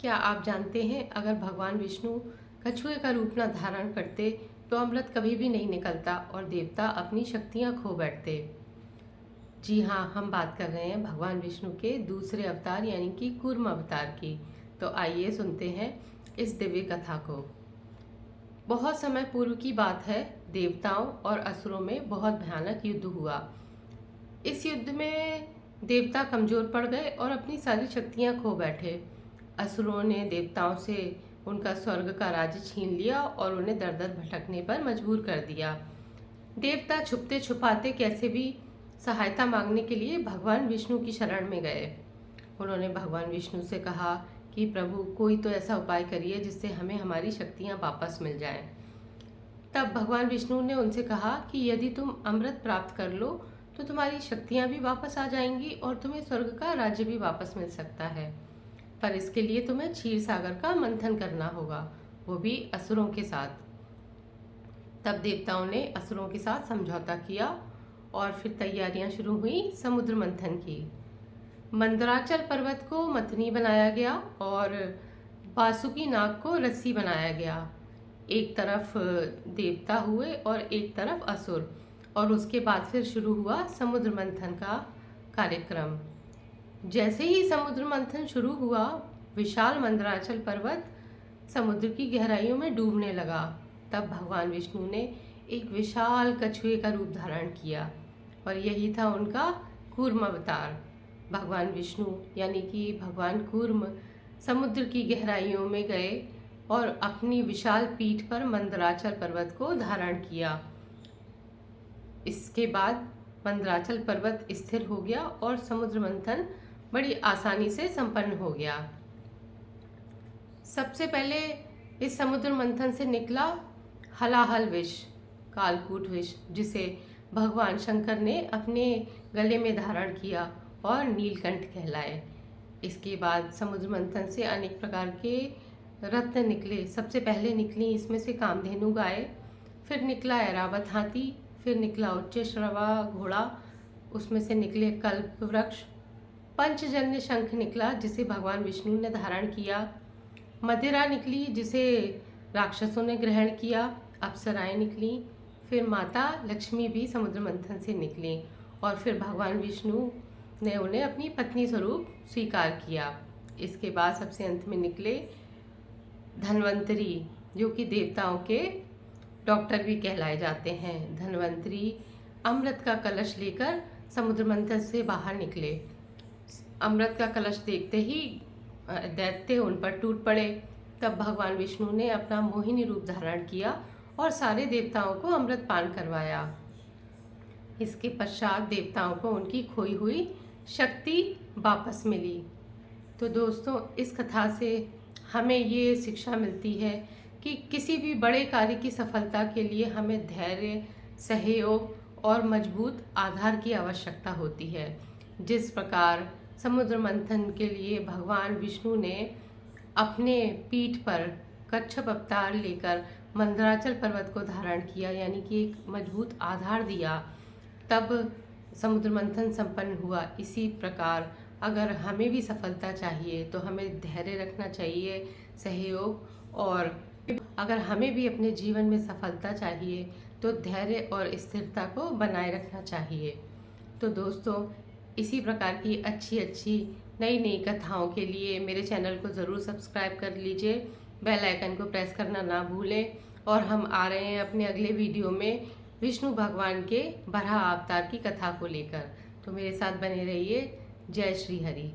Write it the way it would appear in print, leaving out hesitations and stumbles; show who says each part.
Speaker 1: क्या आप जानते हैं अगर भगवान विष्णु कछुए का रूप न धारण करते तो अमृत कभी भी नहीं निकलता और देवता अपनी शक्तियां खो बैठते। जी हाँ, हम बात कर रहे हैं भगवान विष्णु के दूसरे अवतार यानी कि कूर्म अवतार की। तो आइए सुनते हैं इस दिव्य कथा को। बहुत समय पूर्व की बात है, देवताओं और असुरों में बहुत भयानक युद्ध हुआ। इस युद्ध में देवता कमजोर पड़ गए और अपनी सारी शक्तियां खो बैठे। असुरों ने देवताओं से उनका स्वर्ग का राज्य छीन लिया और उन्हें दर दर भटकने पर मजबूर कर दिया। देवता छुपते छुपाते कैसे भी सहायता मांगने के लिए भगवान विष्णु की शरण में गए। उन्होंने भगवान विष्णु से कहा कि प्रभु, कोई तो ऐसा उपाय करिए जिससे हमें हमारी शक्तियां वापस मिल जाएं। तब भगवान विष्णु ने उनसे कहा कि यदि तुम अमृत प्राप्त कर लो तो तुम्हारी शक्तियां भी वापस आ जाएंगी और तुम्हें स्वर्ग का राज्य भी वापस मिल सकता है। पर इसके लिए तुम्हें क्षीर सागर का मंथन करना होगा, वो भी असुरों के साथ। तब देवताओं ने असुरों के साथ समझौता किया और फिर तैयारियां शुरू हुई समुद्र मंथन की। मंदराचल पर्वत को मथनी बनाया गया और वासुकी नाग को रस्सी बनाया गया। एक तरफ देवता हुए और एक तरफ असुर, और उसके बाद फिर शुरू हुआ समुद्र मंथन का कार्यक्रम। जैसे ही समुद्र मंथन शुरू हुआ, विशाल मंदराचल पर्वत समुद्र की गहराइयों में डूबने लगा। तब भगवान विष्णु ने एक विशाल कछुए का रूप धारण किया और यही था उनका कूर्म अवतार। भगवान विष्णु यानी कि भगवान कूर्म समुद्र की गहराइयों में गए और अपनी विशाल पीठ पर मंदराचल पर्वत को धारण किया। इसके बाद मंदराचल पर्वत स्थिर हो गया और समुद्र मंथन बड़ी आसानी से संपन्न हो गया। सबसे पहले इस समुद्र मंथन से निकला हलाहल विष, कालकूट विष, जिसे भगवान शंकर ने अपने गले में धारण किया और नीलकंठ कहलाए। इसके बाद समुद्र मंथन से अनेक प्रकार के रत्न निकले। सबसे पहले निकली इसमें से कामधेनु गाय, फिर निकला ऐरावत हाथी, फिर निकला उच्चैश्रवा घोड़ा, उसमें से निकले कल्प वृक्ष, पंचजन्य शंख निकला जिसे भगवान विष्णु ने धारण किया, मदिरा निकली जिसे राक्षसों ने ग्रहण किया, अप्सराएं निकली, फिर माता लक्ष्मी भी समुद्र मंथन से निकली और फिर भगवान विष्णु ने उन्हें अपनी पत्नी स्वरूप स्वीकार किया। इसके बाद सबसे अंत में निकले धन्वंतरी, जो कि देवताओं के डॉक्टर भी कहलाए जाते हैं। धन्वंतरी अमृत का कलश लेकर समुद्र मंथन से बाहर निकले। अमृत का कलश देखते ही दैत्य उन पर टूट पड़े। तब भगवान विष्णु ने अपना मोहिनी रूप धारण किया और सारे देवताओं को अमृत पान करवाया। इसके पश्चात देवताओं को उनकी खोई हुई शक्ति वापस मिली। तो दोस्तों, इस कथा से हमें ये शिक्षा मिलती है कि किसी भी बड़े कार्य की सफलता के लिए हमें धैर्य, सहयोग और मजबूत आधार की आवश्यकता होती है। जिस प्रकार समुद्र मंथन के लिए भगवान विष्णु ने अपने पीठ पर कच्छप अवतार लेकर मंदराचल पर्वत को धारण किया, यानी कि एक मजबूत आधार दिया, तब समुद्र मंथन संपन्न हुआ। इसी प्रकार अगर हमें भी सफलता चाहिए तो हमें धैर्य रखना चाहिए, सहयोग, और अगर हमें भी अपने जीवन में सफलता चाहिए तो धैर्य और स्थिरता को बनाए रखना चाहिए। तो दोस्तों, इसी प्रकार की अच्छी अच्छी नई नई कथाओं के लिए मेरे चैनल को ज़रूर सब्सक्राइब कर लीजिए, बेल आइकन को प्रेस करना ना भूलें। और हम आ रहे हैं अपने अगले वीडियो में विष्णु भगवान के बराह अवतार की कथा को लेकर। तो मेरे साथ बने रहिए। जय श्री हरि।